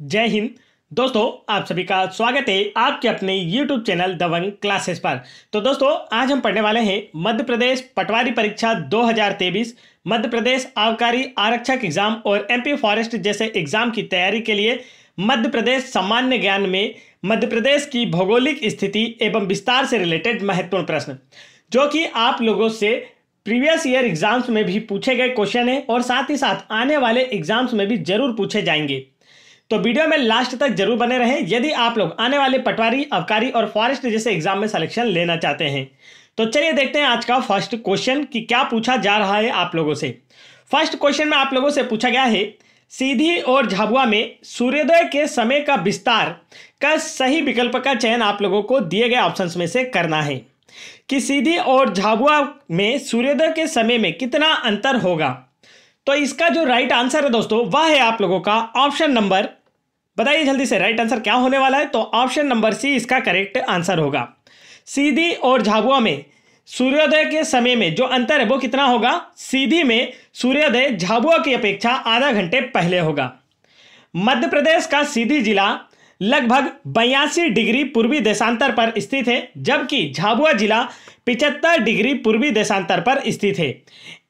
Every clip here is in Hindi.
जय हिंद दोस्तों, आप सभी का स्वागत है आपके अपने YouTube चैनल दबंग क्लासेस पर। तो दोस्तों, आज हम पढ़ने वाले हैं मध्य प्रदेश पटवारी परीक्षा 2023, मध्य प्रदेश आबकारी आरक्षक एग्जाम और MP फॉरेस्ट जैसे एग्जाम की तैयारी के लिए मध्य प्रदेश सामान्य ज्ञान में मध्य प्रदेश की भौगोलिक स्थिति एवं विस्तार से रिलेटेड महत्वपूर्ण प्रश्न, जो कि आप लोगों से प्रीवियस ईयर एग्जाम्स में भी पूछे गए क्वेश्चन है और साथ ही साथ आने वाले एग्जाम्स में भी जरूर पूछे जाएंगे। तो वीडियो में लास्ट तक जरूर बने रहें यदि आप लोग आने वाले पटवारी, आबकारी और फॉरेस्ट जैसे एग्जाम में सिलेक्शन लेना चाहते हैं। तो चलिए देखते हैं आज का फर्स्ट क्वेश्चन कि क्या पूछा जा रहा है आप लोगों से। फर्स्ट क्वेश्चन में आप लोगों से पूछा गया है, सीधी और झाबुआ में सूर्योदय के समय का विस्तार का सही विकल्प का चयन आप लोगों को दिए गए ऑप्शंस में से करना है कि सीधी और झाबुआ में सूर्योदय के समय में कितना अंतर होगा। तो इसका जो राइट आंसर है दोस्तों, वह है आप लोगों का ऑप्शन नंबर, बताइए जल्दी से राइट आंसर क्या होने वाला है। तो ऑप्शन नंबर सी इसका करेक्ट आंसर होगा। सीधी और झाबुआ में सूर्योदय के समय में जो अंतर है वो कितना होगा। सीधी में सूर्योदय झाबुआ की अपेक्षा आधा घंटे पहले होगा। मध्य प्रदेश का सीधी जिला लगभग 82 डिग्री पूर्वी देशांतर पर स्थित है, जबकि झाबुआ जिला 75 डिग्री पूर्वी देशांतर पर स्थित है।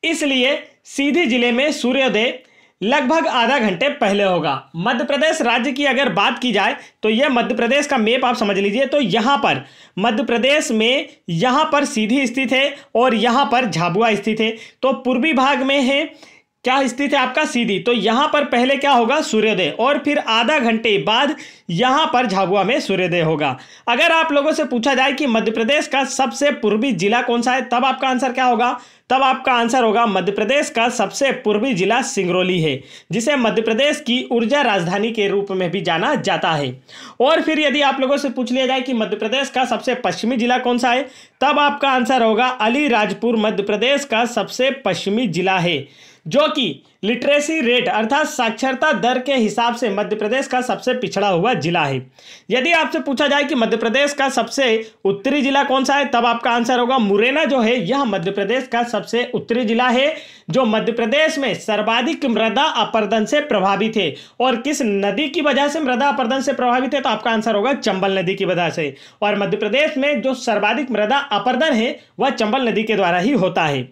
इसलिए सीधी जिले में सूर्योदय लगभग आधा घंटे पहले होगा। मध्य प्रदेश राज्य की अगर बात की जाए तो यह मध्य प्रदेश का मैप आप समझ लीजिए। तो यहाँ पर मध्य प्रदेश में यहाँ पर सीधी स्थित है और यहाँ पर झाबुआ स्थित है। तो पूर्वी भाग में है क्या स्थित है आपका सीधी। तो यहाँ पर पहले क्या होगा सूर्योदय और फिर आधा घंटे बाद यहाँ पर झाबुआ में सूर्योदय होगा। अगर आप लोगों से पूछा जाए कि मध्य प्रदेश का सबसे पूर्वी जिला कौन सा है, तब आपका आंसर क्या होगा। तब आपका आंसर होगा मध्य प्रदेश का सबसे पूर्वी जिला सिंगरौली है, जिसे मध्य प्रदेश की ऊर्जा राजधानी के रूप में भी जाना जाता है। और फिर यदि आप लोगों से पूछ लिया जाए कि मध्य प्रदेश का सबसे पश्चिमी जिला कौन सा है, तब आपका आंसर होगा अलीराजपुर मध्य प्रदेश का सबसे पश्चिमी जिला है, जो कि लिटरेसी रेट अर्थात साक्षरता दर के हिसाब से मध्य प्रदेश का सबसे पिछड़ा हुआ जिला है। यदि आपसे पूछा जाए कि मध्य प्रदेश का सबसे उत्तरी जिला कौन सा है, तब आपका आंसर होगा मुरैना जो है यह मध्य प्रदेश का सबसे उत्तरी जिला है, जो मध्य प्रदेश में सर्वाधिक मृदा अपरदन से प्रभावित है। और किस नदी की वजह से मृदा अपरदन से प्रभावित है, तो आपका आंसर होगा चंबल नदी की वजह से। और मध्य प्रदेश में जो सर्वाधिक मृदा अपरदन है वह चंबल नदी के द्वारा ही होता है।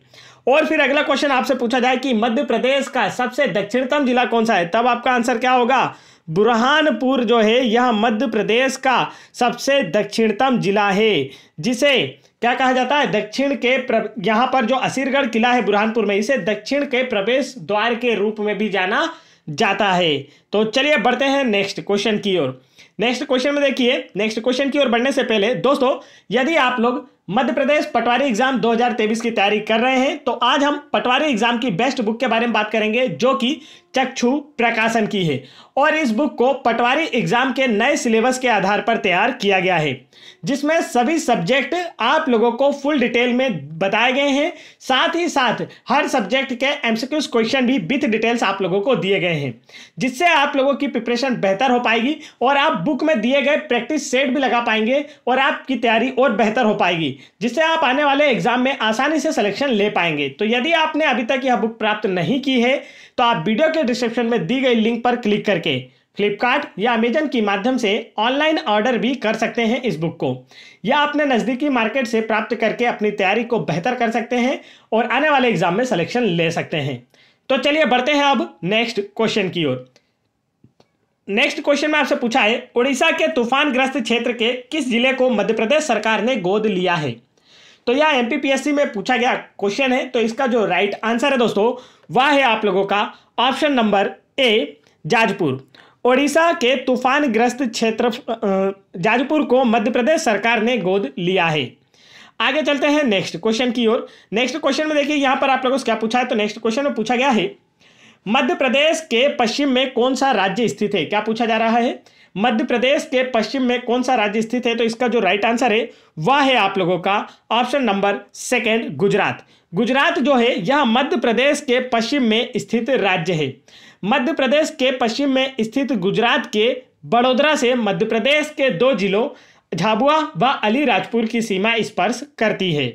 और फिर अगला क्वेश्चन आपसे पूछा जाए कि मध्य प्रदेश का सबसे दक्षिणतम जिला कौन सा है, तब आपका आंसर क्या होगा। बुरहानपुर जो है यह मध्य प्रदेश का सबसे दक्षिणतम जिला है, जिसे क्या कहा जाता है दक्षिण के यहाँ पर जो असीरगढ़ किला है बुरहानपुर में, इसे दक्षिण के प्रवेश द्वार के रूप में भी जाना जाता है। तो चलिए बढ़ते हैं नेक्स्ट क्वेश्चन की ओर। नेक्स्ट क्वेश्चन में देखिए, नेक्स्ट क्वेश्चन की ओर बढ़ने से पहले दोस्तों, यदि आप लोग मध्य प्रदेश पटवारी एग्जाम 2023 की तैयारी कर रहे हैं तो आज हम पटवारी एग्जाम की बेस्ट बुक के बारे में बात करेंगे, जो कि चक्षु प्रकाशन की है। और इस बुक को पटवारी एग्जाम के नए सिलेबस के आधार पर तैयार किया गया है, जिसमें सभी सब्जेक्ट आप लोगों को फुल डिटेल में बताए गए हैं। साथ ही साथ हर सब्जेक्ट के एमसीक्यूज क्वेश्चन भी विथ डिटेल्स आप लोगों को दिए गए हैं, जिससे आप लोगों की प्रिपरेशन बेहतर हो पाएगी और आप बुक में दिए गए प्रैक्टिस सेट भी लगा पाएंगे और आपकी तैयारी और बेहतर हो पाएगी, जिससे आप आने वाले एग्जाम में आसानी से सिलेक्शन ले पाएंगे। तो यदि आपने अभी तक यह बुक प्राप्त नहीं की है तो आप वीडियो के डिस्क्रिप्शन में दी गई लिंक पर क्लिक करके फ्लिपकार्ट या अमेजन की माध्यम से ऑनलाइन ऑर्डर भी कर सकते हैं इस बुक को, या अपने नज़दीकी मार्केट से प्राप्त करके अपनी तैयारी को बेहतर कर सकते हैं और आने वाले एग्जाम में सिलेक्शन ले सकते हैं। तो चलिए बढ़ते हैं अब नेक्स्ट क्वेश्चन की ओर। नेक्स्ट क्वेश्चन में आपसे पूछा है, उड़ीसा के तूफानग्रस्त क्षेत्र के किस जिले को मध्य प्रदेश सरकार ने गोद लिया है। तो यह एमपीपीएससी में पूछा गया क्वेश्चन है। तो इसका जो राइट आंसर है दोस्तों, वह है आप लोगों का option number A Jajpur. Odisha के तूफानग्रस्त क्षेत्र जाजपुर को मध्य प्रदेश सरकार ने गोद लिया है। आगे चलते हैं नेक्स्ट क्वेश्चन की ओर। नेक्स्ट क्वेश्चन में देखिए यहाँ पर आप लोगों से क्या पूछा है। तो नेक्स्ट क्वेश्चन में पूछा गया है, मध्य प्रदेश के पश्चिम में कौन सा राज्य स्थित है। क्या पूछा जा रहा है, मध्य प्रदेश के पश्चिम में कौन सा राज्य स्थित है। तो इसका जो राइट आंसर है वह है आप लोगों का option number second Gujarat. Gujarat जो है यह मध्य प्रदेश के पश्चिम में स्थित राज्य है। मध्य प्रदेश के पश्चिम में स्थित गुजरात के बड़ोदरा से मध्य प्रदेश के 2 जिलों झाबुआ व अलीराजपुर की सीमा स्पर्श करती है।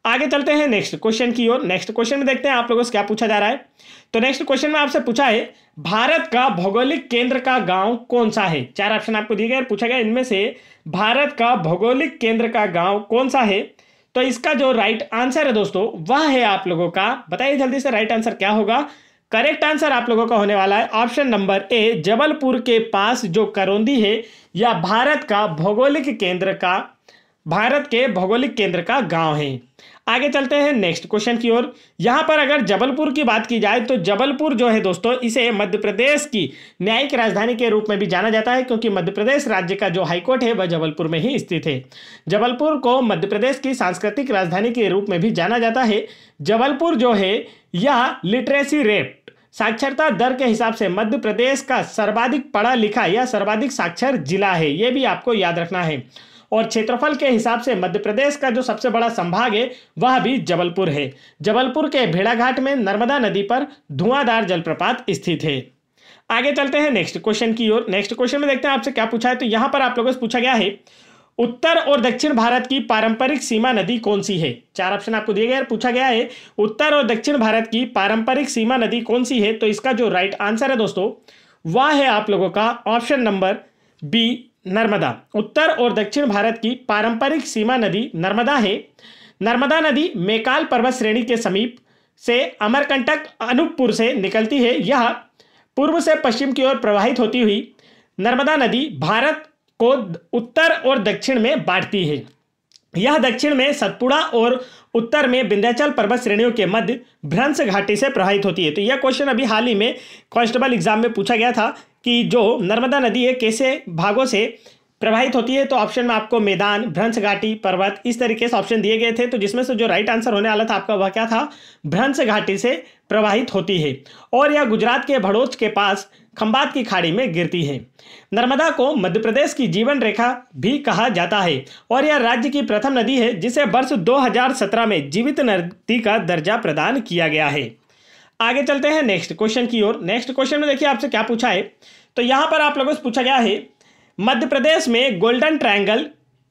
आगे चलते हैं नेक्स्ट क्वेश्चन की ओर। नेक्स्ट क्वेश्चन में देखते हैं आप लोगों से क्या पूछा जा रहा है। तो नेक्स्ट क्वेश्चन में आपसे पूछा है भारत का भौगोलिक केंद्र का गांव कौन सा है। 4 ऑप्शन आपको दिए गए और पूछा गया इनमें से भारत का भौगोलिक केंद्र का गांव कौन सा है। तो इसका जो राइट आंसर है दोस्तों वह है आप लोगों का, बताइए जल्दी से राइट आंसर क्या होगा। करेक्ट आंसर आप लोगों का होने वाला है ऑप्शन नंबर ए, जबलपुर के पास जो करौंदी है या भारत के भौगोलिक केंद्र का गांव है। आगे चलते हैं नेक्स्ट क्वेश्चन की ओर। यहां पर अगर जबलपुर की बात की जाए तो जबलपुर जो है दोस्तों इसे मध्य प्रदेश की न्यायिक राजधानी के रूप में भी जाना जाता है, क्योंकि मध्य प्रदेश राज्य का जो हाईकोर्ट है वह जबलपुर में ही स्थित है। जबलपुर को मध्य प्रदेश की सांस्कृतिक राजधानी के रूप में भी जाना जाता है। जबलपुर जो है यह लिटरेसी रेट साक्षरता दर के हिसाब से मध्य प्रदेश का सर्वाधिक पढ़ा लिखा या सर्वाधिक साक्षर जिला है, यह भी आपको याद रखना है। और क्षेत्रफल के हिसाब से मध्य प्रदेश का जो सबसे बड़ा संभाग है वह भी जबलपुर है। जबलपुर के भेड़ाघाट में नर्मदा नदी पर धुआंधार जलप्रपात स्थित है। आगे चलते हैं नेक्स्ट क्वेश्चन की ओर। नेक्स्ट क्वेश्चन में देखते हैं आपसे क्या पूछा है। तो यहां पर आप लोगों से पूछा गया है उत्तर और दक्षिण भारत की पारंपरिक सीमा नदी कौन सी है। 4 ऑप्शन आपको दिए गए और पूछा गया है उत्तर और दक्षिण भारत की पारंपरिक सीमा नदी कौन सी है। तो इसका जो राइट आंसर है दोस्तों वह है आप लोगों का ऑप्शन नंबर बी, नर्मदा। उत्तर और दक्षिण भारत की पारंपरिक सीमा नदी नर्मदा है। नर्मदा नदी मैकाल पर्वत श्रेणी के समीप से अमरकंटक अनूपपुर से निकलती है। यह पूर्व से पश्चिम की ओर प्रवाहित होती हुई नर्मदा नदी भारत को उत्तर और दक्षिण में बांटती है। यह दक्षिण में सतपुड़ा और उत्तर में विंध्याचल पर्वत श्रेणियों के मध्य भ्रंश घाटी से प्रवाहित होती है। तो यह क्वेश्चन अभी हाल ही में कांस्टेबल एग्जाम में पूछा गया था कि जो नर्मदा नदी है कैसे भागों से प्रवाहित होती है। तो ऑप्शन में आपको मैदान, भ्रंश घाटी, पर्वत इस तरीके से ऑप्शन दिए गए थे। तो जिसमें से जो राइट आंसर होने वाला था आपका वह क्या था, भ्रंश घाटी से प्रवाहित होती है और यह गुजरात के भड़ोच के पास खंबात की खाड़ी में गिरती है। नर्मदा को मध्य प्रदेश की जीवन रेखा भी कहा जाता है और यह राज्य की प्रथम नदी है जिसे वर्ष 2017 में जीवित नदी का दर्जा प्रदान किया गया है। आगे चलते हैं नेक्स्ट क्वेश्चन की ओर। नेक्स्ट क्वेश्चन में देखिए आपसे क्या पूछा है। तो यहां पर आप लोगों से पूछा गया है मध्य प्रदेश में गोल्डन ट्रायंगल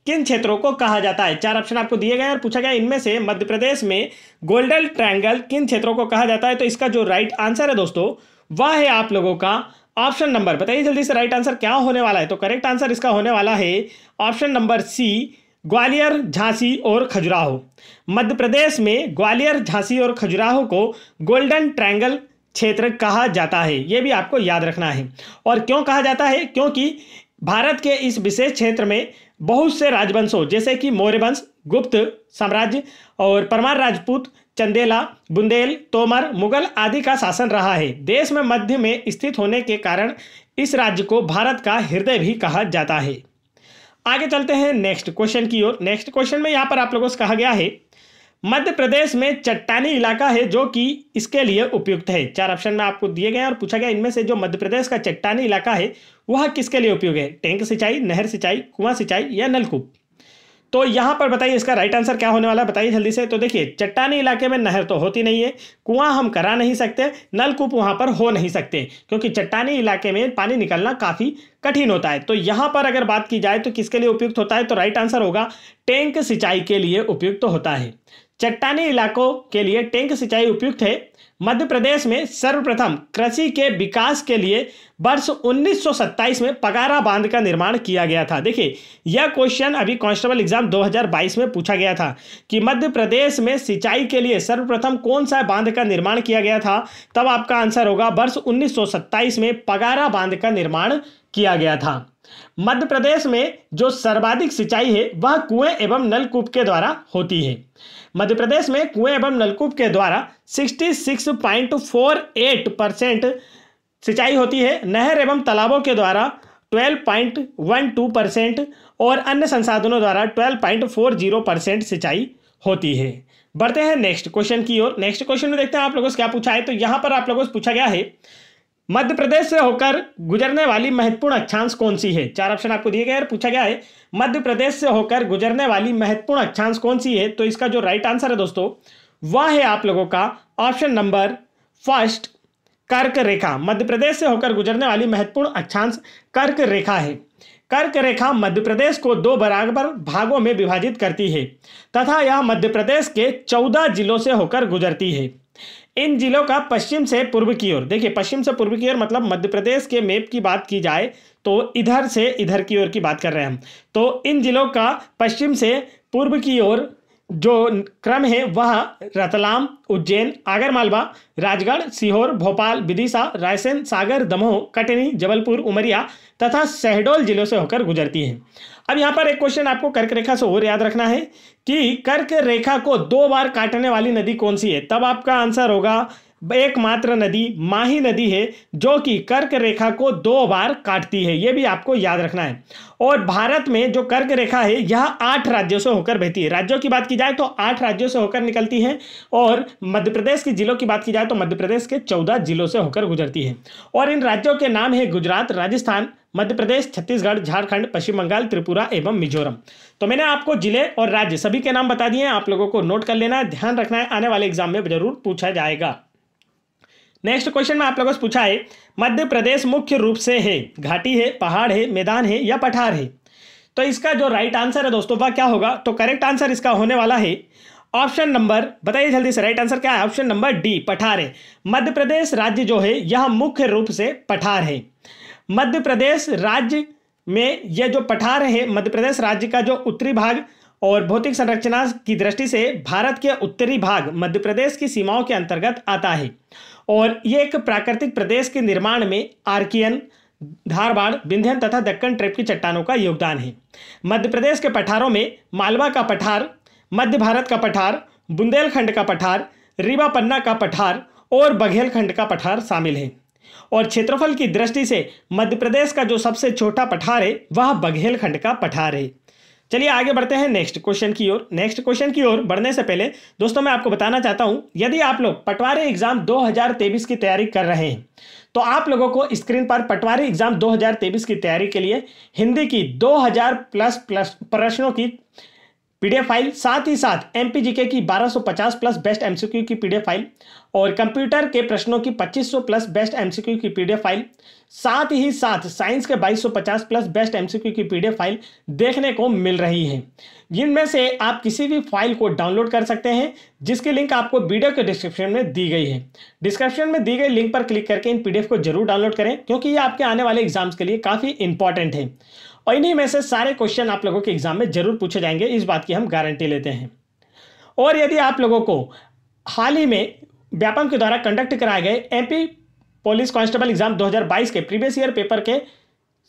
किन क्षेत्रों को कहा जाता है। 4 ऑप्शन आपको दिए गए और पूछा गया इनमें से मध्य प्रदेश में गोल्डन ट्रायंगल किन क्षेत्रों को कहा जाता है। तो इसका जो राइट आंसर है दोस्तों वह है आप लोगों का ऑप्शन नंबर, बताइए जल्दी से राइट आंसर क्या होने वाला है। तो करेक्ट आंसर इसका होने वाला है option number C, Gwalior, Jhansi और खजुराहो। मध्य प्रदेश में ग्वालियर, झांसी और खजुराहो को गोल्डन ट्रायंगल क्षेत्र कहा जाता है, यह भी आपको याद रखना है। और क्यों कहा जाता है, क्योंकि भारत के इस विशेष क्षेत्र में बहुत से राजवंशों जैसे कि मौर्य वंश, गुप्त साम्राज्य और परमार राजपूत, चंदेला, बुंदेल, तोमर, मुगल आदि का शासन रहा है। देश में मध्य में स्थित होने के कारण इस राज्य को भारत का हृदय भी कहा जाता है। आगे चलते हैं नेक्स्ट क्वेश्चन की ओर। नेक्स्ट क्वेश्चन में यहाँ पर आप लोगों से कहा गया है मध्य प्रदेश में चट्टानी इलाका है जो कि इसके लिए उपयुक्त है। 4 ऑप्शन में आपको दिए गए और पूछा गया इनमें से जो मध्य प्रदेश का चट्टानी इलाका है वह किसके लिए उपयुक्त है। टैंक सिंचाई, नहर सिंचाई, कुआं सिंचाई या नलकूप। तो यहाँ पर बताइए इसका राइट आंसर क्या होने वाला है, बताइए जल्दी से। तो देखिए चट्टानी इलाके में नहर तो होती नहीं है, कुआं हम करा नहीं सकते, नलकूप वहाँ पर हो नहीं सकते क्योंकि चट्टानी इलाके में पानी निकलना काफ़ी कठिन होता है। तो यहाँ पर अगर बात की जाए तो किसके लिए उपयुक्त होता है, तो राइट आंसर होगा टैंक सिंचाई के लिए उपयुक्त होता है। चट्टानी इलाकों के लिए टैंक सिंचाई उपयुक्त है। मध्य प्रदेश में सर्वप्रथम कृषि के विकास के लिए वर्ष 1927 में पगारा बांध का निर्माण किया गया था। देखिए यह क्वेश्चन अभी कांस्टेबल एग्जाम 2022 में पूछा गया था कि मध्य प्रदेश में सिंचाई के लिए सर्वप्रथम कौन सा बांध का निर्माण किया गया था। तब आपका आंसर होगा वर्ष 1927 में पगारा बांध का निर्माण किया गया था। मध्य प्रदेश में जो सर्वाधिक सिंचाई है वह कुएं एवं नलकूप के द्वारा होती है। मध्य प्रदेश में कुएं एवं नलकूप के द्वारा 66.48% सिंचाई होती है। नहर एवं तालाबों के द्वारा 12.12% और अन्य संसाधनों द्वारा 12.40% सिंचाई होती है। बढ़ते हैं नेक्स्ट क्वेश्चन की ओर। नेक्स्ट क्वेश्चन में देखते हैं आप लोगों से क्या पूछा है। तो यहाँ पर आप लोगों से पूछा गया है मध्य प्रदेश से होकर गुजरने वाली महत्वपूर्ण अक्षांश कौन सी है। 4 ऑप्शन आपको दिए गए और पूछा गया है मध्य प्रदेश से होकर गुजरने वाली महत्वपूर्ण अक्षांश कौन सी है। तो इसका जो राइट आंसर है दोस्तों वह है आप लोगों का ऑप्शन नंबर फर्स्ट, कर्क रेखा मध्य प्रदेश से होकर गुजरने वाली महत्वपूर्ण अक्षांश कर्क रेखा है। कर्क रेखा मध्य प्रदेश को 2 बराबर भागों में विभाजित करती है तथा यह मध्य प्रदेश के 14 जिलों से होकर गुजरती है। इन जिलों का पश्चिम से पूर्व की ओर, देखिए पश्चिम से पूर्व की ओर मतलब मध्य प्रदेश के मैप की बात की जाए तो इधर से इधर की ओर की बात कर रहे हैं हम। तो इन जिलों का पश्चिम से पूर्व की ओर जो क्रम है वह रतलाम, उज्जैन, आगरमालवा, राजगढ़, सीहोर, भोपाल, विदिशा, रायसेन, सागर, दमोह, कटनी, जबलपुर, उमरिया तथा शहडोल जिलों से होकर गुजरती है। अब यहाँ पर एक क्वेश्चन आपको कर्क रेखा से और याद रखना है कि कर्क रेखा को 2 बार काटने वाली नदी कौन सी है। तब आपका आंसर होगा एकमात्र नदी माही नदी है जो कि कर्क रेखा को 2 बार काटती है। यह भी आपको याद रखना है। और भारत में जो कर्क रेखा है यह 8 राज्यों से होकर बहती है। राज्यों की बात की जाए तो 8 राज्यों से होकर निकलती है और मध्य प्रदेश के जिलों की बात की जाए तो मध्य प्रदेश के 14 जिलों से होकर गुजरती है। और इन राज्यों के नाम है गुजरात, राजस्थान, मध्य प्रदेश, छत्तीसगढ़, झारखंड, पश्चिम बंगाल, त्रिपुरा एवं मिजोरम। तो मैंने आपको जिले और राज्य सभी के नाम बता दिए हैं। आप लोगों को नोट कर लेना है, ध्यान रखना है, आने वाले एग्जाम में जरूर पूछा जाएगा। नेक्स्ट क्वेश्चन में आप लोगों से पूछा है मध्य प्रदेश मुख्य रूप से है घाटी है, पहाड़ है, मैदान है या पठार है। तो इसका जो राइट आंसर है दोस्तों वह क्या होगा। तो करेक्ट आंसर इसका होने वाला है ऑप्शन नंबर, बताइए जल्दी से, राइट आंसर क्या है। ऑप्शन नंबर डी, पठार है। मध्य प्रदेश राज्य जो है यह मुख्य रूप से पठार है। मध्य प्रदेश राज्य में यह जो पठार है, मध्य प्रदेश राज्य का जो उत्तरी भाग और भौतिक संरचना की दृष्टि से भारत के उत्तरी भाग मध्य प्रदेश की सीमाओं के अंतर्गत आता है और ये एक प्राकृतिक प्रदेश के निर्माण में आर्कियन, धारवाड़, विंध्यन तथा दक्कन ट्रेप की चट्टानों का योगदान है। मध्य प्रदेश के पठारों में मालवा का पठार, मध्य भारत का पठार, बुंदेलखंड का पठार, रीवा पन्ना का पठार और बघेलखंड का पठार शामिल है। और क्षेत्रफल की दृष्टि से मध्य प्रदेश का जो सबसे छोटा पठार है वह बघेलखंड का पठार है। चलिए आगे बढ़ते हैं नेक्स्ट क्वेश्चन की ओर। नेक्स्ट क्वेश्चन की ओर बढ़ने से पहले दोस्तों मैं आपको बताना चाहता हूं, यदि आप लोग पटवारी एग्जाम 2023 की तैयारी कर रहे हैं तो आप लोगों को स्क्रीन पर पटवारी एग्जाम 2023 की तैयारी के लिए हिंदी की 2000 प्लस प्रश्नों की पीडीएफ फाइल, साथ ही साथ एमपीजीके की 1250 प्लस बेस्ट एमसीक्यू की पीडीएफ फाइल और कंप्यूटर के प्रश्नों की 2500 प्लस बेस्ट एमसीक्यू की पीडीएफ फाइल, साथ ही साथ साइंस के 2250 प्लस बेस्ट एमसीक्यू की पीडीएफ फाइल देखने को मिल रही है। जिनमें से आप किसी भी फाइल को डाउनलोड कर सकते हैं जिसकी लिंक आपको वीडियो के डिस्क्रिप्शन में दी गई है। डिस्क्रिप्शन में दी गई लिंक पर क्लिक करके इन पीडीएफ को जरूर डाउनलोड करें क्योंकि ये आपके आने वाले एग्जाम्स के लिए काफ़ी इंपॉर्टेंट है और इन्हीं में से सारे क्वेश्चन आप लोगों के एग्जाम में जरूर पूछे जाएंगे, इस बात की हम गारंटी लेते हैं। और यदि आप लोगों को हाल ही में व्यापम के द्वारा कंडक्ट कराए गए एमपी पुलिस कांस्टेबल एग्जाम 2022 के प्रीवियस ईयर पेपर के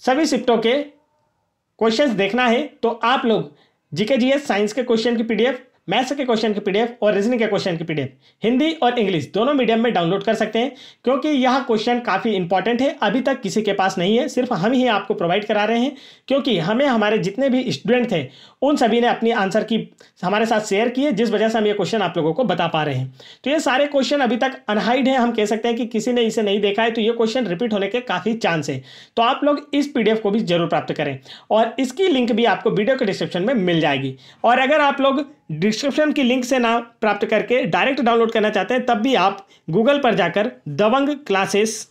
सभी शिफ्टों के क्वेश्चंस देखना है तो आप लोग जीके जीएस साइंस के क्वेश्चन की पीडीएफ, मैथ्स के क्वेश्चन की पीडीएफ और रीजनिंग के क्वेश्चन की पीडीएफ हिंदी और इंग्लिश दोनों मीडियम में डाउनलोड कर सकते हैं क्योंकि यह क्वेश्चन काफ़ी इंपॉर्टेंट है, अभी तक किसी के पास नहीं है, सिर्फ हम ही आपको प्रोवाइड करा रहे हैं क्योंकि हमें हमारे जितने भी स्टूडेंट थे उन सभी ने अपनी आंसर की हमारे साथ शेयर किए जिस वजह से हम ये क्वेश्चन आप लोगों को बता पा रहे हैं। तो ये सारे क्वेश्चन अभी तक अनहाइड है, हम कह सकते हैं कि किसी ने इसे नहीं देखा है तो ये क्वेश्चन रिपीट होने के काफ़ी चांस है। तो आप लोग इस पीडीएफ को भी जरूर प्राप्त करें और इसकी लिंक भी आपको वीडियो के डिस्क्रिप्शन में मिल जाएगी। और अगर आप लोग डिस्क्रिप्शन की लिंक से ना प्राप्त करके डायरेक्ट डाउनलोड करना चाहते हैं तब भी आप गूगल पर जाकर दबंग क्लासेस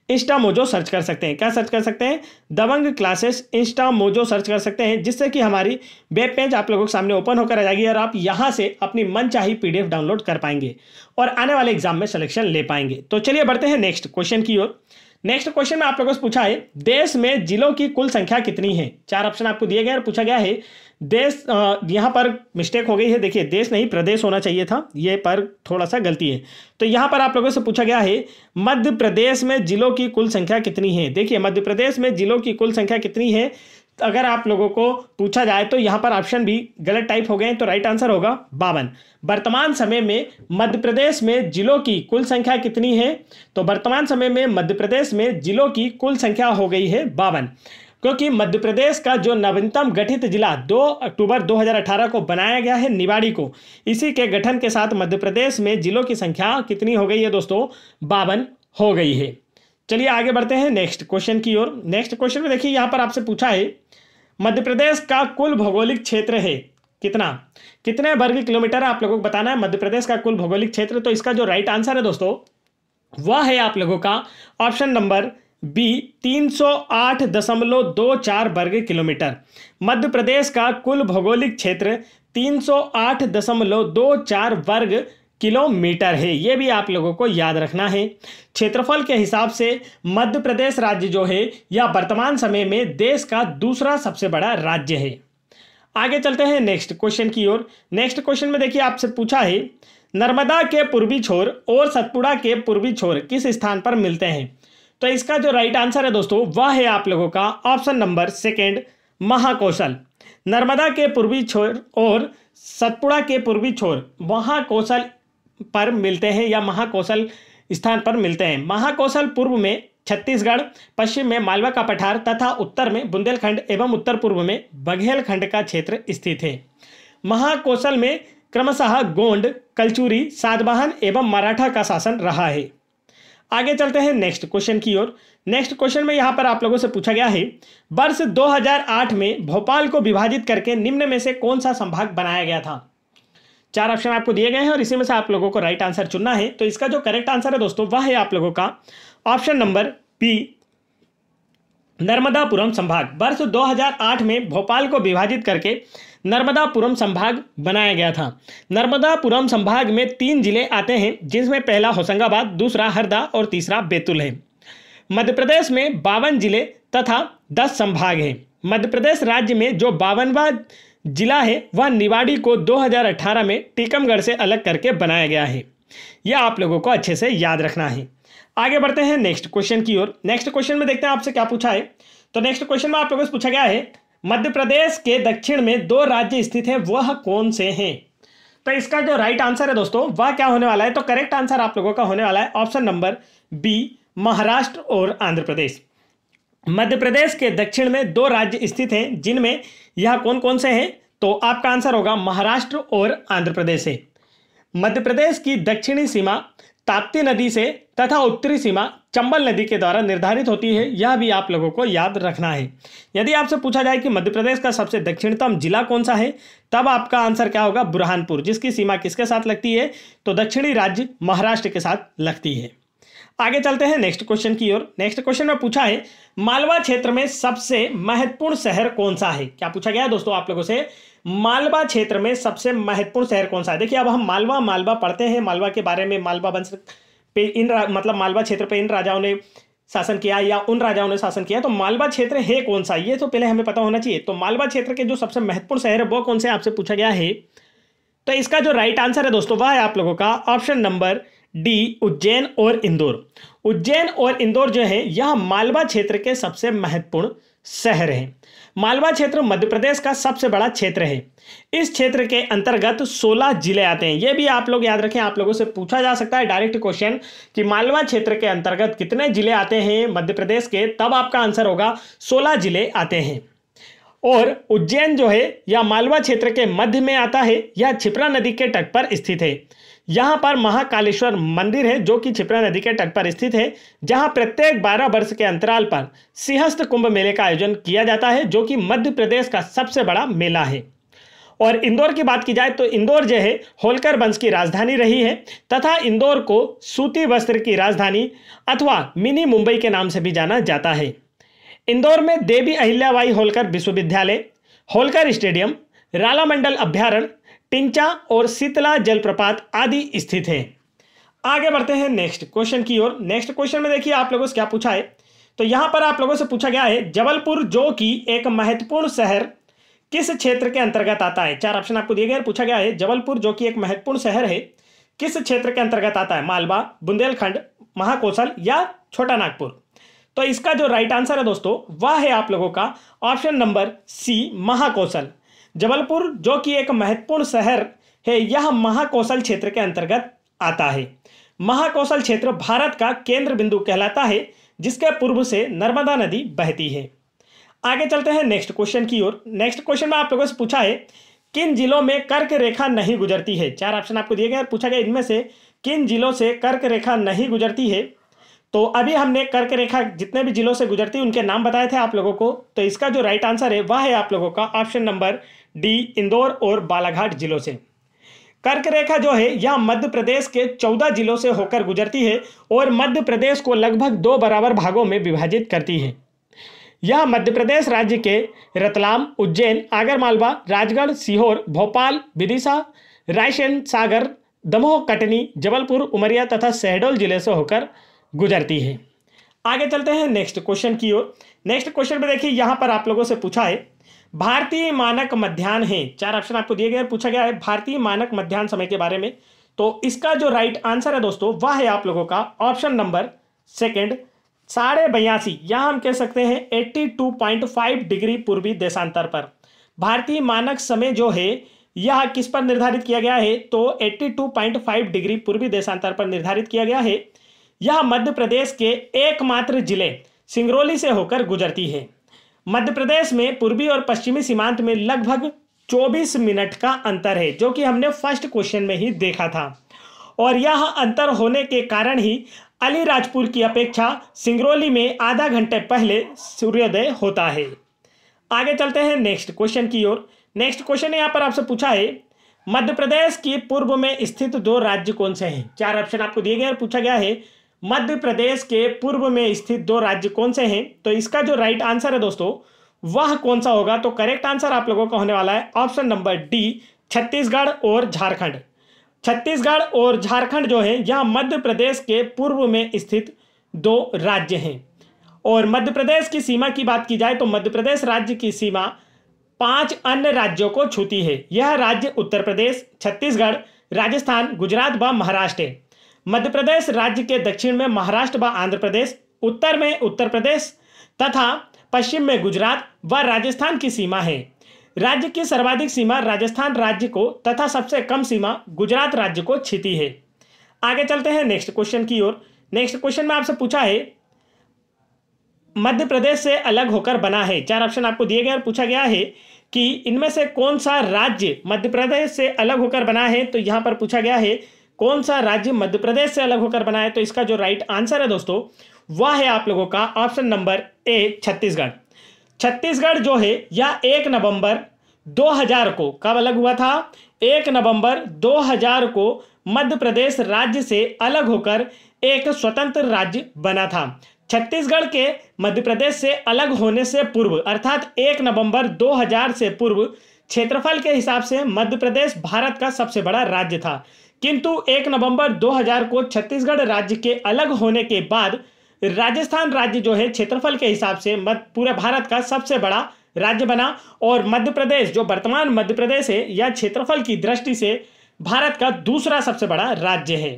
इंस्टा मोजो सर्च कर सकते हैं। क्या सर्च कर सकते हैं? दबंग क्लासेस इंस्टा मोजो सर्च कर सकते हैं जिससे कि हमारी वेब पेज आप लोगों के सामने ओपन होकर आ जाएगी और आप यहां से अपनी मनचाही पीडीएफ डाउनलोड कर पाएंगे और आने वाले एग्जाम में सिलेक्शन ले पाएंगे। तो चलिए बढ़ते हैं नेक्स्ट क्वेश्चन की ओर। नेक्स्ट क्वेश्चन में आप लोगों से पूछा है देश में जिलों की कुल संख्या कितनी है। 4 ऑप्शन आपको दिए गए और पूछा गया है देश, यहाँ पर मिस्टेक हो गई है, देखिए देश नहीं प्रदेश होना चाहिए था, ये पर थोड़ा सा गलती है। तो यहाँ पर आप लोगों से पूछा गया है मध्य प्रदेश में जिलों की कुल संख्या कितनी है। देखिए मध्य प्रदेश में जिलों की कुल संख्या कितनी है अगर आप लोगों को पूछा जाए तो यहाँ पर ऑप्शन भी गलत टाइप हो गए, तो राइट आंसर होगा 52। वर्तमान समय में मध्य प्रदेश में जिलों की कुल संख्या कितनी है, तो वर्तमान समय में मध्य प्रदेश में जिलों की कुल संख्या हो गई है 52 क्योंकि मध्य प्रदेश का जो नवीनतम गठित जिला 2 अक्टूबर 2018 को बनाया गया है निवाड़ी को, इसी के गठन के साथ मध्य प्रदेश में जिलों की संख्या कितनी हो गई है दोस्तों, 52 हो गई है। चलिए आगे बढ़ते हैं नेक्स्ट क्वेश्चन की ओर। नेक्स्ट क्वेश्चन में देखिए यहाँ पर आपसे पूछा है मध्य प्रदेश का कुल भौगोलिक क्षेत्र है कितने वर्ग किलोमीटर आप लोगों को बताना है मध्य प्रदेश का कुल भौगोलिक क्षेत्र। तो इसका जो राइट आंसर है दोस्तों वह है आप लोगों का ऑप्शन नंबर बी 308.24 वर्ग किलोमीटर। मध्य प्रदेश का कुल भौगोलिक क्षेत्र 308.24 वर्ग किलोमीटर है। ये भी आप लोगों को याद रखना है। क्षेत्रफल के हिसाब से मध्य प्रदेश राज्य जो है यह वर्तमान समय में देश का दूसरा सबसे बड़ा राज्य है। आगे चलते हैं नेक्स्ट क्वेश्चन की ओर। नेक्स्ट क्वेश्चन में देखिए आपसे पूछा है नर्मदा के पूर्वी छोर और सतपुड़ा के पूर्वी छोर किस स्थान पर मिलते हैं। तो इसका जो राइट आंसर है दोस्तों वह है आप लोगों का option number second Mahakaushal. Narmada के पूर्वी छोर और सतपुड़ा के पूर्वी छोर महाकौशल पर मिलते हैं या महाकौशल स्थान पर मिलते हैं। महाकौशल पूर्व में छत्तीसगढ़, पश्चिम में मालवा का पठार तथा उत्तर में बुंदेलखंड एवं उत्तर पूर्व में बघेलखंड का क्षेत्र स्थित है। महाकौशल में क्रमशः गोंड, कलचुरी, सातवाहन एवं मराठा का शासन रहा है। आगे चलते हैं नेक्स्ट क्वेश्चन की ओर। नेक्स्ट क्वेश्चन में यहां पर आप लोगों से पूछा गया है वर्ष 2008 में भोपाल को विभाजित करके निम्न में से कौन सा संभाग बनाया गया था। 4 ऑप्शन आपको दिए गए हैं और इसी में से आप लोगों को राइट आंसर चुनना है। तो इसका जो करेक्ट आंसर है दोस्तों वह है आप लोगों का ऑप्शन नंबर बी नर्मदापुरम संभाग। वर्ष 2008 में भोपाल को विभाजित करके नर्मदापुरम संभाग बनाया गया था। नर्मदापुरम संभाग में 3 जिले आते हैं जिसमें पहला होशंगाबाद, दूसरा हरदा और तीसरा बैतूल है। मध्य प्रदेश में 52 जिले तथा 10 संभाग हैं। मध्य प्रदेश राज्य में जो 52वां जिला है वह निवाड़ी को 2018 में टीकमगढ़ से अलग करके बनाया गया है। यह आप लोगों को अच्छे से याद रखना है। आगे बढ़ते हैं नेक्स्ट क्वेश्चन की ओर। नेक्स्ट क्वेश्चन में देखते हैं आपसे क्या पूछा है। तो नेक्स्ट क्वेश्चन में आप लोगों से पूछा गया है मध्य प्रदेश के दक्षिण में 2 राज्य स्थित हैं, वह कौन से हैं। तो इसका जो राइट आंसर है दोस्तों वह क्या होने वाला है। तो करेक्ट आंसर आप लोगों का होने वाला है ऑप्शन नंबर बी महाराष्ट्र और आंध्र प्रदेश। मध्य प्रदेश के दक्षिण में 2 राज्य स्थित हैं जिनमें यह कौन कौन से हैं। तो आपका आंसर होगा महाराष्ट्र और आंध्र प्रदेश है। मध्य प्रदेश की दक्षिणी सीमा ताप्ती नदी से तथा उत्तरी सीमा चंबल नदी के द्वारा निर्धारित होती है। यह भी आप लोगों को याद रखना है। यदि आपसे पूछा जाए कि मध्य प्रदेश का सबसे दक्षिणतम जिला कौन सा है तब आपका आंसर क्या होगा बुरहानपुर, जिसकी सीमा किसके साथ लगती है तो दक्षिणी राज्य महाराष्ट्र के साथ लगती है। आगे चलते हैं नेक्स्ट क्वेश्चन की ओर। नेक्स्ट क्वेश्चन में पूछा है मालवा क्षेत्र में सबसे महत्वपूर्ण शहर कौन सा है। क्या पूछा गया है दोस्तों आप लोगों से मालवा क्षेत्र में सबसे महत्वपूर्ण शहर कौन सा है। देखिए अब हम मालवा पढ़ते हैं, मालवा के बारे में, मालवा वंश पे मतलब मालवा क्षेत्र पे इन राजाओं ने शासन किया या उन राजाओं ने शासन किया। तो मालवा क्षेत्र है कौन सा ये तो पहले हमें पता होना चाहिए। तो मालवा क्षेत्र के जो सबसे महत्वपूर्ण शहर है वो कौन से आपसे पूछा गया है। तो इसका जो राइट आंसर है दोस्तों वह है आप लोगों का ऑप्शन नंबर डी उज्जैन और इंदौर। उज्जैन और इंदौर जो है यह मालवा क्षेत्र के सबसे महत्वपूर्ण शहर हैं। मालवा क्षेत्र मध्य प्रदेश का सबसे बड़ा क्षेत्र है। इस क्षेत्र के अंतर्गत 16 जिले आते हैं। यह भी आप लोग याद रखें, आप लोगों से पूछा जा सकता है डायरेक्ट क्वेश्चन कि मालवा क्षेत्र के अंतर्गत कितने जिले आते हैं मध्य प्रदेश के, तब आपका आंसर होगा 16 जिले आते हैं। और उज्जैन जो है यह मालवा क्षेत्र के मध्य में आता है। यह क्षिप्रा नदी के तट पर स्थित है। यहाँ पर महाकालेश्वर मंदिर है जो कि क्षिप्रा नदी के तट पर स्थित है, जहाँ प्रत्येक 12 वर्ष के अंतराल पर सिंहस्थ कुंभ मेले का आयोजन किया जाता है जो कि मध्य प्रदेश का सबसे बड़ा मेला है। और इंदौर की बात की जाए तो इंदौर जो है होलकर वंश की राजधानी रही है तथा इंदौर को सूती वस्त्र की राजधानी अथवा मिनी मुंबई के नाम से भी जाना जाता है। इंदौर में देवी अहिल्याबाई होलकर विश्वविद्यालय, होलकर स्टेडियम, रालामंडल अभ्यारण्य, टिंचा और शीतला जलप्रपात आदि स्थित है। आगे बढ़ते हैं नेक्स्ट क्वेश्चन की ओर। नेक्स्ट क्वेश्चन में देखिए आप लोगों से क्या पूछा है। तो यहां पर आप लोगों से पूछा गया है जबलपुर जो कि एक महत्वपूर्ण शहर किस क्षेत्र के अंतर्गत आता है। 4 ऑप्शन आपको दिए गए। पूछा गया है जबलपुर जो कि एक महत्वपूर्ण शहर है किस क्षेत्र के अंतर्गत आता है, मालवा, बुंदेलखंड, महाकौशल या छोटा नागपुर। तो इसका जो राइट आंसर है दोस्तों वह है आप लोगों का option number C Mahakaushal. Jabalpur जो कि एक महत्वपूर्ण शहर है यह महाकौशल क्षेत्र के अंतर्गत आता है। महाकौशल क्षेत्र भारत का केंद्र बिंदु कहलाता है जिसके पूर्व से नर्मदा नदी बहती है। आगे चलते हैं नेक्स्ट क्वेश्चन की ओर। नेक्स्ट क्वेश्चन में आप लोगों से पूछा है किन जिलों में कर्क रेखा नहीं गुजरती है। 4 ऑप्शन आपको दिए गए। पूछा गया इनमें से किन जिलों से कर्क रेखा नहीं गुजरती है। तो अभी हमने कर्क रेखा जितने भी जिलों से गुजरती है उनके नाम बताए थे आप लोगों को। तो इसका जो राइट आंसर है वह है आप लोगों का ऑप्शन नंबर डी इंदौर और बालाघाट जिलों से। कर्क रेखा जो है यह मध्य प्रदेश के 14 जिलों से होकर गुजरती है और मध्य प्रदेश को लगभग 2 बराबर भागों में विभाजित करती है। यह मध्य प्रदेश राज्य के रतलाम, उज्जैन, आगरमालवा, राजगढ़, सीहोर, भोपाल, विदिशा, रायसेन, सागर, दमोह, कटनी, जबलपुर, उमरिया तथा शहडोल जिले से होकर गुजरती है। आगे चलते हैं नेक्स्ट क्वेश्चन की ओर। नेक्स्ट क्वेश्चन में देखिए यहां पर आप लोगों से पूछा है भारतीय मानक मध्याह्न है। 4 ऑप्शन आपको दिए गए और पूछा गया है भारतीय मानक मध्याह्न समय के बारे में। तो इसका जो राइट आंसर है दोस्तों वह है आप लोगों का ऑप्शन नंबर सेकंड 82.5 या हम कह सकते हैं 82.5 डिग्री पूर्वी देशांतर पर। भारतीय मानक समय जो है यह किस पर निर्धारित किया गया है? तो 82.5 डिग्री पूर्वी देशांतर पर निर्धारित किया गया है। यह मध्य प्रदेश के एकमात्र जिले सिंगरौली से होकर गुजरती है। मध्य प्रदेश में पूर्वी और पश्चिमी सीमांत में लगभग 24 मिनट का अंतर है, जो कि हमने फर्स्ट क्वेश्चन में ही देखा था। और यह अंतर होने के कारण ही अलीराजपुर की अपेक्षा सिंगरौली में आधा घंटे पहले सूर्योदय होता है। आगे चलते हैं नेक्स्ट क्वेश्चन की ओर। नेक्स्ट क्वेश्चन यहाँ पर आपसे पूछा है मध्य प्रदेश की पूर्व में स्थित 2 राज्य कौन से हैं? 4 ऑप्शन आपको दिए गए और पूछा गया है मध्य प्रदेश के पूर्व में स्थित 2 राज्य कौन से हैं? तो इसका जो राइट आंसर है दोस्तों वह कौन सा होगा? तो करेक्ट आंसर आप लोगों का होने वाला है ऑप्शन नंबर डी, छत्तीसगढ़ और झारखंड। छत्तीसगढ़ और झारखंड जो है यह मध्य प्रदेश के पूर्व में स्थित 2 राज्य हैं। और मध्य प्रदेश की सीमा की बात की जाए तो मध्य प्रदेश राज्य की सीमा 5 अन्य राज्यों को छूती है। यह राज्य उत्तर प्रदेश, छत्तीसगढ़, राजस्थान, गुजरात व महाराष्ट्र है। मध्य प्रदेश राज्य के दक्षिण में महाराष्ट्र व आंध्र प्रदेश, उत्तर में उत्तर प्रदेश तथा पश्चिम में गुजरात व राजस्थान की सीमा है। राज्य की सर्वाधिक सीमा राजस्थान राज्य को तथा सबसे कम सीमा गुजरात राज्य को छीती है। आगे चलते हैं नेक्स्ट क्वेश्चन की ओर। नेक्स्ट क्वेश्चन में आपसे पूछा है मध्य प्रदेश से अलग होकर बना है। 4 ऑप्शन आपको दिए गए और पूछा गया है कि इनमें से कौन सा राज्य मध्य प्रदेश से अलग होकर बना है। तो यहां पर पूछा गया है कौन सा राज्य मध्य प्रदेश से अलग होकर बना है। तो इसका जो राइट आंसर है दोस्तों वह है आप लोगों का option number A, Chhattisgarh. Chhattisgarh जो है यह 1 नवंबर 2000 को कब अलग हुआ था? 1 नवंबर 2000 को मध्य प्रदेश राज्य से अलग होकर एक स्वतंत्र राज्य बना था। छत्तीसगढ़ के मध्य प्रदेश से अलग होने से पूर्व अर्थात 1 नवंबर 2000 से पूर्व क्षेत्रफल के हिसाब से मध्य प्रदेश भारत का सबसे बड़ा राज्य था, किंतु 1 नवंबर 2000 को छत्तीसगढ़ राज्य के अलग होने के बाद राजस्थान राज्य जो है क्षेत्रफल के हिसाब से पूरे भारत का सबसे बड़ा राज्य बना और मध्य प्रदेश जो वर्तमान मध्य प्रदेश है यह क्षेत्रफल की दृष्टि से भारत का दूसरा सबसे बड़ा राज्य है।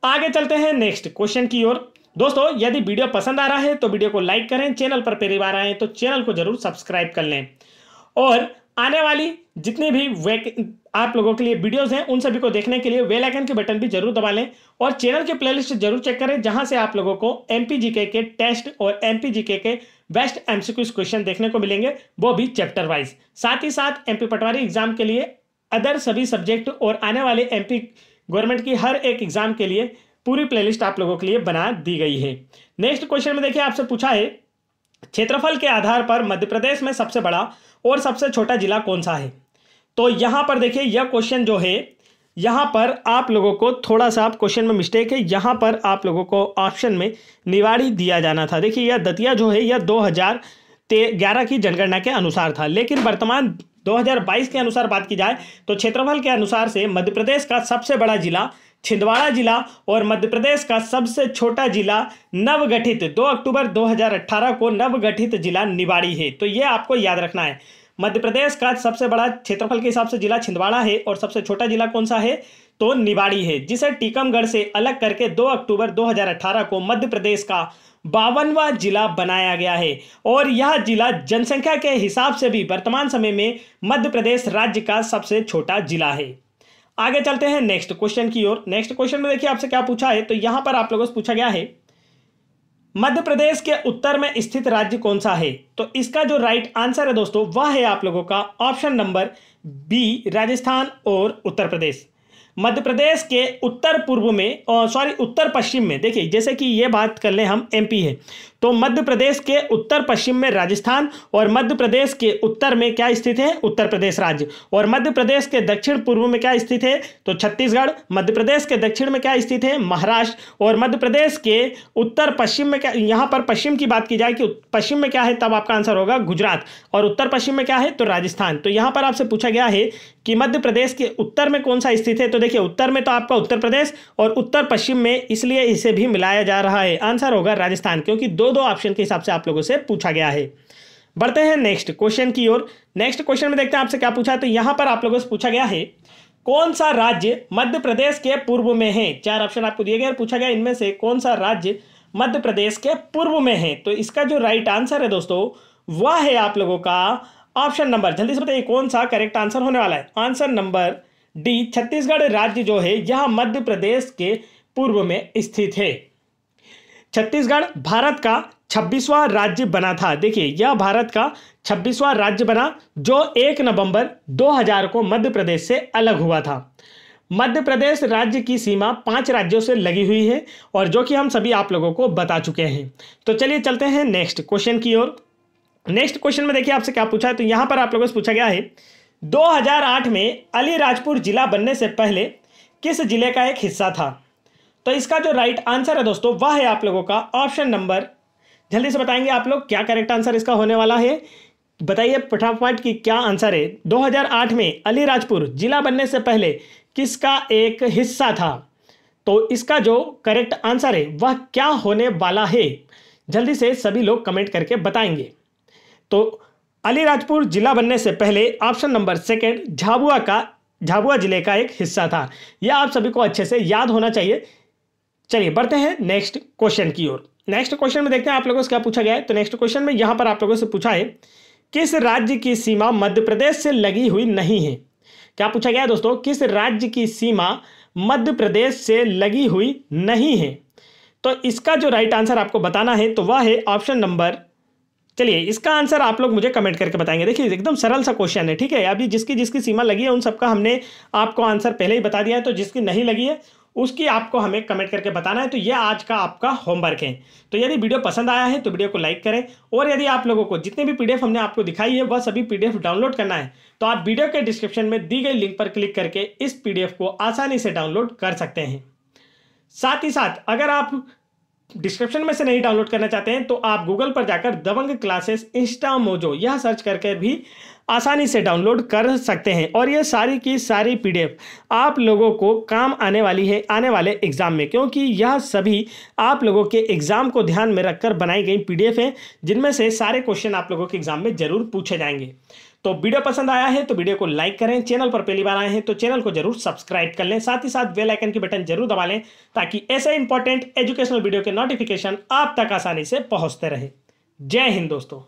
आगे चलते हैं नेक्स्ट क्वेश्चन की ओर। दोस्तों यदि वीडियो पसंद आ रहा है तो वीडियो को लाइक करें, चैनल पर पहली बार आए तो चैनल को जरूर सब्सक्राइब कर लें और आने वाली जितने भी आप लोगों के लिए वीडियोस हैं उन सभी को देखने के लिए बेल आइकन के बटन भी जरूर दबा लें और चैनल के प्लेलिस्ट जरूर चेक करें जहां से आप लोगों को एमपीजीके के टेस्ट और एमपीजीके के बेस्ट एमसीक्यूज क्वेश्चन देखने को मिलेंगे, वो भी चैप्टर वाइज। साथ ही साथ एमपी पटवारी एग्जाम के लिए अदर सभी सब्जेक्ट और आने वाले एमपी गवर्नमेंट की हर एक एग्जाम के लिए पूरी प्लेलिस्ट आप लोगों के लिए बना दी गई है। नेक्स्ट क्वेश्चन में देखिए आपसे पूछा है क्षेत्रफल के आधार पर मध्य प्रदेश में सबसे बड़ा और सबसे छोटा जिला कौन सा है। तो यहां पर देखिए यह क्वेश्चन जो है यहां पर आप लोगों को थोड़ा सा क्वेश्चन में मिस्टेक है। यहां पर आप लोगों को ऑप्शन में निवाड़ी दिया जाना था। देखिए यह दतिया जो है यह 2011 की जनगणना के अनुसार था, लेकिन वर्तमान 2022 के अनुसार बात की जाए तो क्षेत्रफल के अनुसार से मध्य प्रदेश का सबसे बड़ा जिला छिंदवाड़ा जिला और मध्य प्रदेश का सबसे छोटा जिला नवगठित 2 अक्टूबर 2018 को नवगठित जिला निवाड़ी है। तो ये आपको याद रखना है। मध्य प्रदेश का सबसे बड़ा क्षेत्रफल के हिसाब से जिला छिंदवाड़ा है और सबसे छोटा जिला कौन सा है? तो निवाड़ी है, जिसे टीकमगढ़ से अलग करके 2 अक्टूबर 2018 को मध्य प्रदेश का 52वां जिला बनाया गया है। और यह जिला जनसंख्या के हिसाब से भी वर्तमान समय में मध्य प्रदेश राज्य का सबसे छोटा जिला है। आगे चलते हैं नेक्स्ट क्वेश्चन की ओर। नेक्स्ट क्वेश्चन में देखिए आपसे क्या पूछा है। तो यहां पर आप लोगों से पूछा गया है मध्य प्रदेश के उत्तर में स्थित राज्य कौन सा है। तो इसका जो राइट आंसर है दोस्तों वह है आप लोगों का ऑप्शन नंबर बी, राजस्थान और उत्तर प्रदेश। मध्य प्रदेश के उत्तर पूर्व में उत्तर पश्चिम में, देखिए जैसे कि ये बात कर लें हम एमपी है, तो मध्य प्रदेश के उत्तर पश्चिम में राजस्थान, और मध्य प्रदेश के उत्तर में क्या स्थित है, उत्तर प्रदेश राज्य, और मध्य प्रदेश के दक्षिण पूर्व में क्या स्थित है, तो छत्तीसगढ़, मध्य प्रदेश के दक्षिण में क्या स्थित है, महाराष्ट्र, और मध्य प्रदेश के उत्तर पश्चिम में क्या, यहाँ पर पश्चिम की बात की जाए कि पश्चिम में क्या है, तब आपका आंसर होगा गुजरात, और उत्तर पश्चिम में क्या है, तो राजस्थान। तो यहाँ पर आपसे पूछा गया है कि मध्य प्रदेश के उत्तर में कौन सा स्थित है, तो देखिए उत्तर में तो आपका उत्तर प्रदेश और उत्तर पश्चिम में, इसलिए इसे भी मिलाया जा रहा है, आंसर होगा राजस्थान, क्योंकि दो दो ऑप्शन के हिसाब से आप लोगों से पूछा गया है। बढ़ते हैं नेक्स्ट क्वेश्चन की ओर। नेक्स्ट क्वेश्चन में देखते हैं आपसे क्या पूछा है। तो यहां पर आप लोगों से पूछा गया है कौन सा राज्य मध्य प्रदेश के पूर्व में है। चार ऑप्शन आपको दिए गए और पूछा गया इनमें से कौन सा राज्य मध्य प्रदेश के पूर्व में है। तो इसका जो राइट आंसर है दोस्तों वह है आप लोगों का ऑप्शन नंबर, जल्दी से बताइए कौन सा करेक्ट आंसर होने वाला है। आंसर नंबर डी, छत्तीसगढ़ राज्य जो है यह मध्य प्रदेश के पूर्व में स्थित है। छत्तीसगढ़ भारत का 26वां राज्य बना था। देखिए यह भारत का 26वां राज्य बना जो 1 नवंबर 2000 को मध्य प्रदेश से अलग हुआ था। मध्य प्रदेश राज्य की सीमा 5 राज्यों से लगी हुई है और जो कि हम सभी आप लोगों को बता चुके हैं। तो चलिए चलते हैं नेक्स्ट क्वेश्चन की ओर। नेक्स्ट क्वेश्चन में देखिए आपसे क्या पूछा है। तो यहां पर आप लोगों से पूछा गया है 2008 में अलीराजपुर जिला बनने से पहले किस जिले का एक हिस्सा था। तो इसका जो राइट आंसर है दोस्तों वह है आप लोगों का ऑप्शन नंबर, जल्दी से बताएंगे आप लोग क्या करेक्ट आंसर इसका होने वाला है, बताइए फटाफट कि क्या आंसर है। 2008 में अलीराजपुर जिला बनने से पहले किसका एक हिस्सा था। तो इसका जो करेक्ट आंसर है वह क्या होने वाला है, जल्दी से सभी लोग कमेंट करके बताएंगे। तो अलीराजपुर जिला बनने से पहले ऑप्शन नंबर सेकंड झाबुआ जिले का एक हिस्सा था। यह आप सभी को अच्छे से याद होना चाहिए। चलिए बढ़ते हैं नेक्स्ट क्वेश्चन की ओर। नेक्स्ट क्वेश्चन में देखते हैं आप लोगों से क्या पूछा गया है। तो नेक्स्ट क्वेश्चन में यहां पर आप लोगों से पूछा है किस राज्य की सीमा मध्य प्रदेश से लगी हुई नहीं है। क्या पूछा गया है दोस्तों, किस राज्य की सीमा मध्य प्रदेश से लगी हुई नहीं है। तो इसका जो राइट आंसर आपको बताना है तो वह है ऑप्शन नंबर, चलिए इसका आंसर आप लोग मुझे कमेंट करके बताएंगे। देखिए एकदम सरल सा क्वेश्चन है, ठीक है। अभी जिसकी जिसकी सीमा लगी है उन सबका हमने आपको आंसर पहले ही बता दिया है, तो जिसकी नहीं लगी है उसकी आपको हमें कमेंट करके बताना है। तो यह आज का आपका होमवर्क है। तो यदि वीडियो पसंद आया है तो वीडियो को लाइक करें, और यदि आप लोगों को जितने भी पीडीएफ हमने आपको दिखाई है वह सभी पीडीएफ डाउनलोड करना है तो आप वीडियो के डिस्क्रिप्शन में दी गई लिंक पर क्लिक करके इस पीडीएफ को आसानी से डाउनलोड कर सकते हैं। साथ ही साथ अगर आप डिस्क्रिप्शन में से नहीं डाउनलोड करना चाहते हैं तो आप गूगल पर जाकर दबंग क्लासेस इंस्टा मोजो यह सर्च करके भी आसानी से डाउनलोड कर सकते हैं। और ये सारी की सारी पीडीएफ आप लोगों को काम आने वाली है आने वाले एग्जाम में, क्योंकि यह सभी आप लोगों के एग्जाम को ध्यान में रखकर बनाई गई पीडीएफ हैं जिनमें से सारे क्वेश्चन आप लोगों के एग्जाम में जरूर पूछे जाएंगे। तो वीडियो पसंद आया है तो वीडियो को लाइक करें, चैनल पर पहली बार आए हैं तो चैनल को जरूर सब्सक्राइब कर लें, साथ ही साथ बेल आइकन की बटन जरूर दबा लें ताकि ऐसे इंपॉर्टेंट एजुकेशनल वीडियो के नोटिफिकेशन आप तक आसानी से पहुंचते रहे। जय हिंद दोस्तों।